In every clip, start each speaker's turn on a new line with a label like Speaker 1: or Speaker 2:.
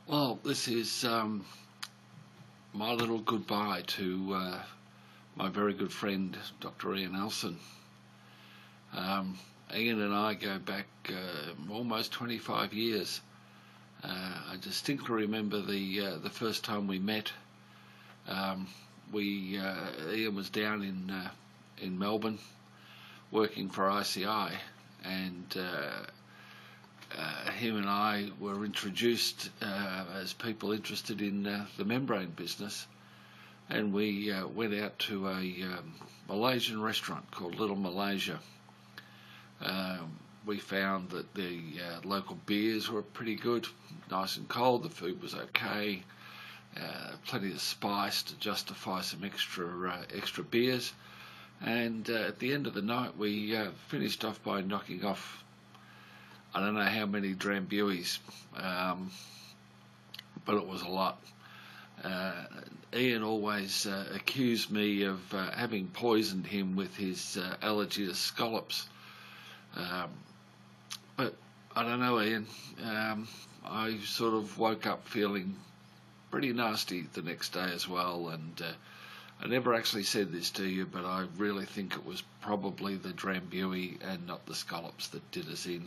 Speaker 1: Well, this is my little goodbye to my very good friend, Dr. Ian Elson. Ian and I go back almost 25 years. I distinctly remember the first time we met. Ian was down in Melbourne working for ICI, and him and I were introduced as people interested in the membrane business, and we went out to a Malaysian restaurant called Little Malaysia. We found that the local beers were pretty good, nice and cold. The food was okay, plenty of spice to justify some extra beers. And at the end of the night, we finished off by knocking off, I don't know how many Drambuis, but it was a lot. Ian always accused me of having poisoned him with his allergy to scallops. But I don't know, Ian. I sort of woke up feeling pretty nasty the next day as well, and I never actually said this to you, but I really think it was probably the Drambuie and not the scallops that did us in.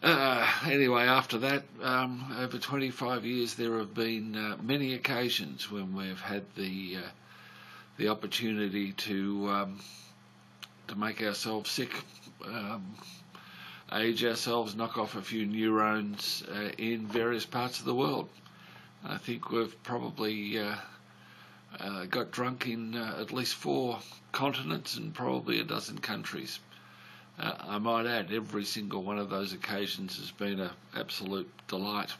Speaker 1: Anyway, after that, over 25 years, there have been many occasions when we've had the opportunity to make ourselves sick, age ourselves, knock off a few neurons in various parts of the world. I think we've probably got drunk in at least 4 continents and probably a dozen countries. I might add, every single one of those occasions has been an absolute delight.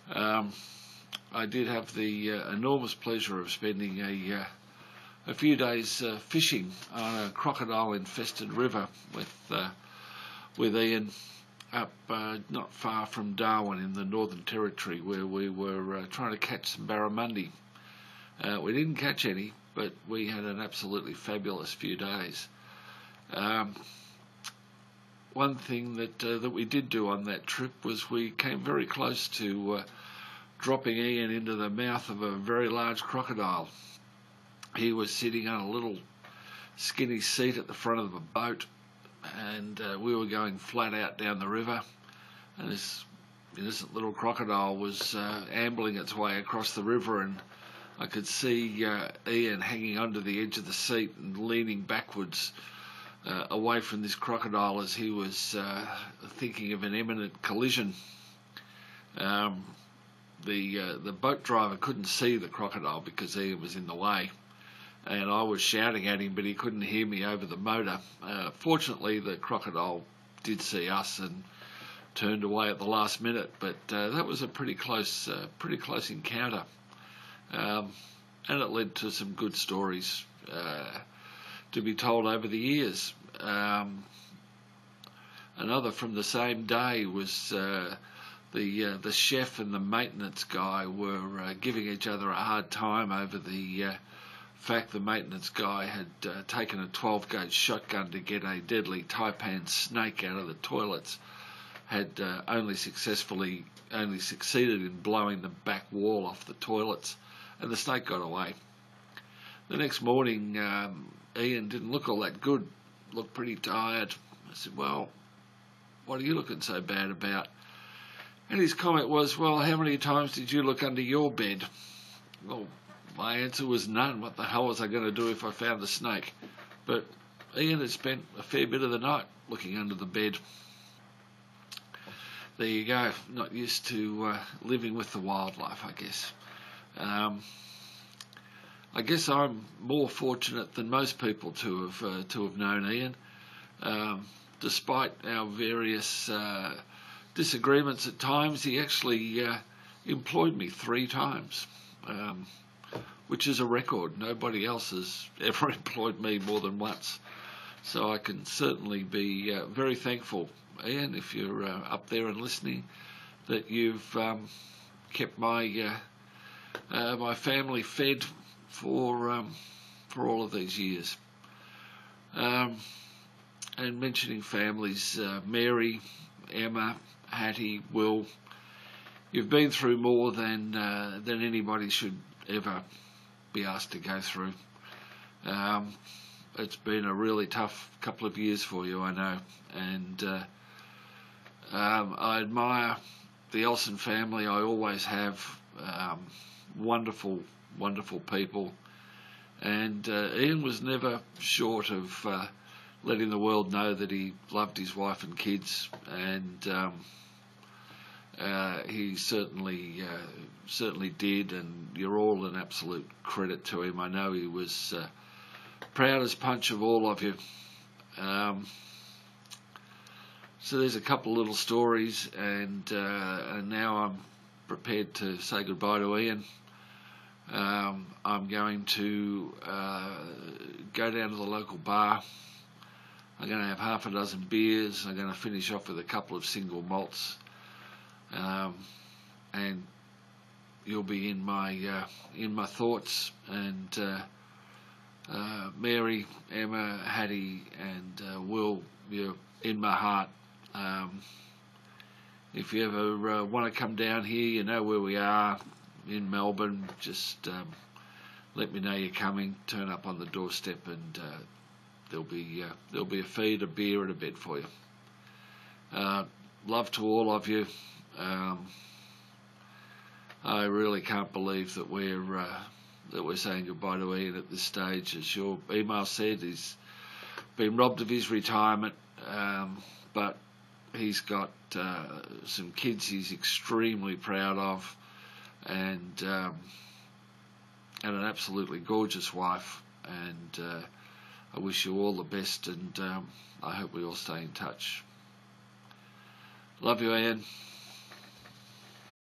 Speaker 1: I did have the enormous pleasure of spending a few days fishing on a crocodile-infested river with Ian up not far from Darwin in the Northern Territory, where we were trying to catch some barramundi. We didn't catch any, but we had an absolutely fabulous few days. One thing that we did do on that trip was we came very close to dropping Ian into the mouth of a very large crocodile. He was sitting on a little skinny seat at the front of the boat, and we were going flat out down the river, and this innocent little crocodile was ambling its way across the river, and I could see Ian hanging onto the edge of the seat and leaning backwards away from this crocodile as he was thinking of an imminent collision. The boat driver couldn't see the crocodile because Ian was in the way, and I was shouting at him, but he couldn't hear me over the motor. Fortunately, the crocodile did see us and turned away at the last minute, but that was a pretty close encounter, and it led to some good stories to be told over the years. Another from the same day was the chef and the maintenance guy were giving each other a hard time over the fact the maintenance guy had taken a 12-gauge shotgun to get a deadly taipan snake out of the toilets, had only succeeded in blowing the back wall off the toilets, and the snake got away. The next morning, Ian didn't look all that good, looked pretty tired. I said, "Well, what are you looking so bad about?" And his comment was, "Well, how many times did you look under your bed?" Well, my answer was none. What the hell was I going to do if I found the snake? But Ian had spent a fair bit of the night looking under the bed. There you go, not used to living with the wildlife, I guess. I guess I'm more fortunate than most people to have known Ian. Despite our various disagreements at times, he actually employed me 3 times, which is a record. Nobody else has ever employed me more than once. So I can certainly be very thankful, Ian, if you're up there and listening, that you've kept my my family fed for all of these years. And mentioning families, Mary, Emma, Hattie, Will, you've been through more than anybody should ever be asked to go through. It's been a really tough couple of years for you, I know, and I admire the Elson family. I always have. Wonderful, wonderful people, and Ian was never short of letting the world know that he loved his wife and kids, and he certainly did, and you're all an absolute credit to him. I know he was proud as punch of all of you. So there's a couple of little stories, and now I'm prepared to say goodbye to Ian. I'm going to go down to the local bar. I'm going to have half a dozen beers. I'm going to finish off with a couple of single malts, and you'll be in my thoughts. And Mary, Emma, Hattie, and Will, you're in my heart. If you ever want to come down here, you know where we are in Melbourne. Just let me know you're coming. Turn up on the doorstep, and there'll be a feed, a beer, and a bed for you. Love to all of you. I really can't believe that we're saying goodbye to Ian at this stage. As your email said, he's been robbed of his retirement, but he's got some kids he's extremely proud of, and an absolutely gorgeous wife. And I wish you all the best, and I hope we all stay in touch. Love you, Ian.